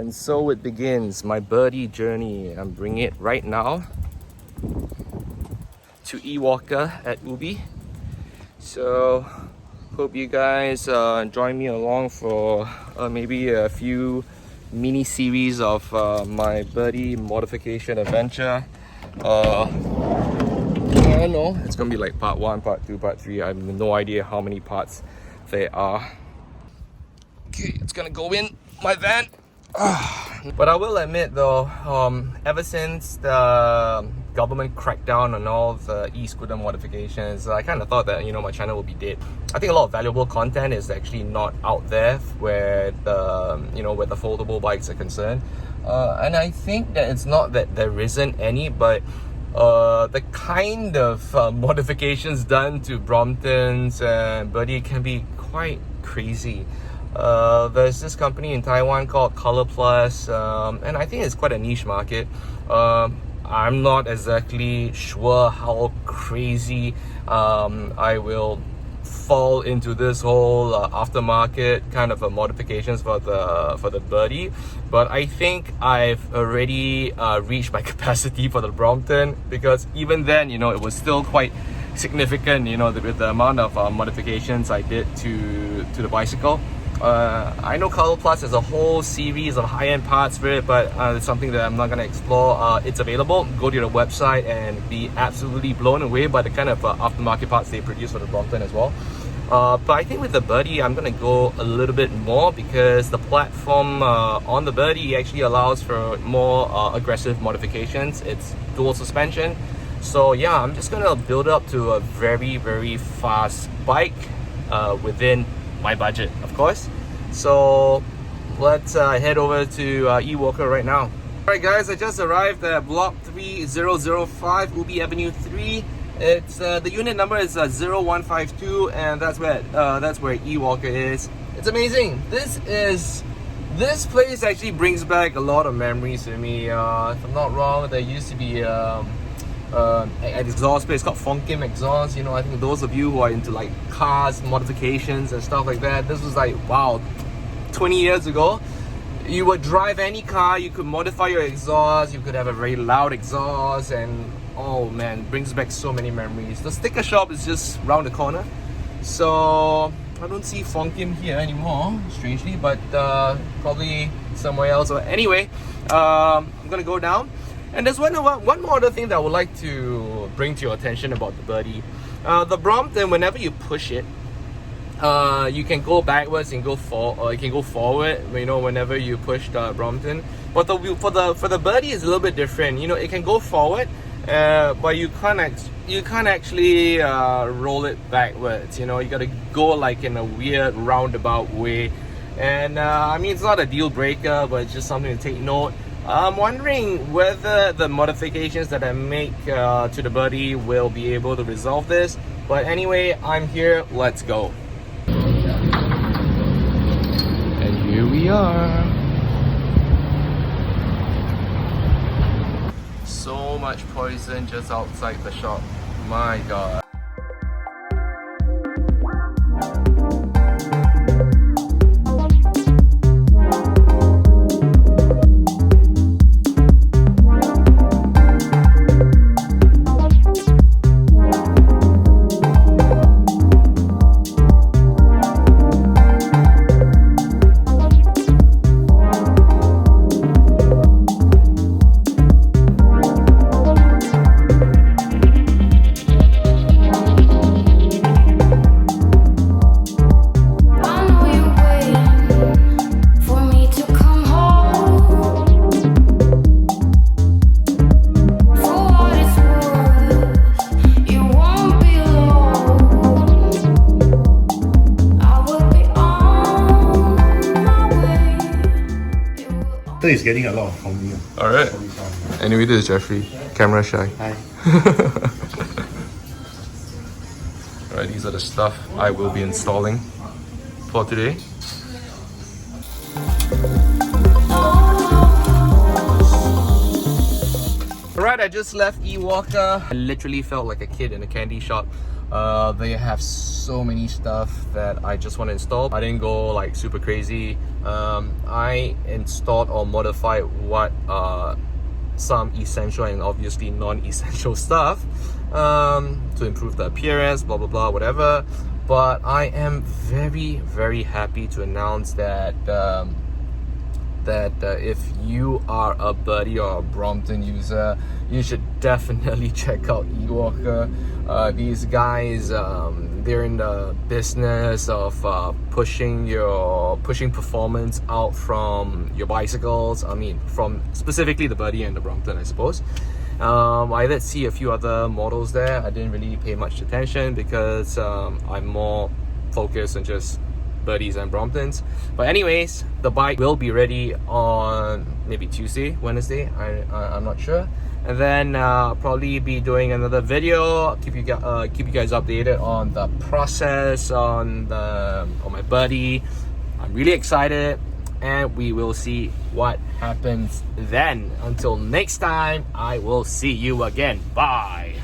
And so it begins, my birdie journey. I'm bringing it right now to Ewalker at Ubi. So hope you guys join me along for maybe a few mini series of my birdie modification adventure. I don't know, it's gonna be like part 1, part 2, part 3. I have no idea how many parts there are. Okay, it's gonna go in my van. But I will admit though, ever since the government cracked down on all the e-scooter modifications, I kind of thought that, you know, my channel would be dead. I think a lot of valuable content is actually not out there where the, you know, where the foldable bikes are concerned. And I think that it's not that there isn't any, but the kind of modifications done to Bromptons and Birdy can be quite crazy. There's this company in Taiwan called Color Plus, and I think it's quite a niche market. I'm not exactly sure how crazy I will fall into this whole aftermarket kind of modifications for the Birdy, but I think I've already reached my capacity for the Brompton, because even then, you know, it was still quite significant, you know, with the amount of modifications I did to the bicycle. I know Color Plus has a whole series of high-end parts for it, but it's something that I'm not going to explore. It's available. Go to the website and be absolutely blown away by the kind of aftermarket parts they produce for the Brompton as well. But I think with the Birdy, I'm going to go a little bit more, because the platform on the Birdy actually allows for more aggressive modifications. It's dual suspension. So yeah, I'm just going to build up to a very, very fast bike within my budget, of course. So let's head over to Ewalker right now. Alright guys, I just arrived at block 3005 Ubi Avenue 3. It's the unit number is 0152, and that's where Ewalker is. It's amazing. This place actually brings back a lot of memories to me. If I'm not wrong, there used to be an exhaust place called Fonkim Exhaust. You know, I think those of you who are into like cars, modifications and stuff like that, this was like, wow, 20 years ago. You would drive any car, you could modify your exhaust, you could have a very loud exhaust, and oh man, brings back so many memories. The sticker shop is just round the corner, so I don't see Fonkim here anymore, strangely, but probably somewhere else. But anyway, I'm gonna go down. And there's one more other thing that I would like to bring to your attention about the Birdy. The Brompton, whenever you push it, you can go backwards and go or you can go forward, you know, whenever you push the Brompton. But for the Birdy is a little bit different. You know, it can go forward, but you can't actually roll it backwards. You know, you gotta go like in a weird roundabout way. And I mean, it's not a deal breaker, but it's just something to take note. I'm wondering whether the modifications that I make to the Birdy will be able to resolve this. But anyway, I'm here, let's go. And here we are. So much poison just outside the shop. My god. He's getting a lot from you. Alright. Anyway, this is Jeffrey, camera shy. Hi. Alright, these are the stuff I will be installing for today. Alright, I just left Ewalker. I literally felt like a kid in a candy shop. They have so many stuff that I just want to install. I didn't go like super crazy. I installed or modified what some essential and obviously non-essential stuff to improve the appearance, blah blah blah, whatever. But I am very happy to announce that if you are a Birdy or a Brompton user, you should definitely check out eWalker. These guys, they're in the business of pushing performance out from your bicycles. I mean, from specifically the Birdy and the Brompton, I suppose. I did see a few other models there. I didn't really pay much attention because I'm more focused on just Birdies and Bromptons. But anyways, the bike will be ready on maybe Tuesday, Wednesday, I'm not sure. And then probably be doing another video, keep you guys updated on the process on my Birdy. I'm really excited, and we will see what happens then. Until next time, I will see you again. Bye.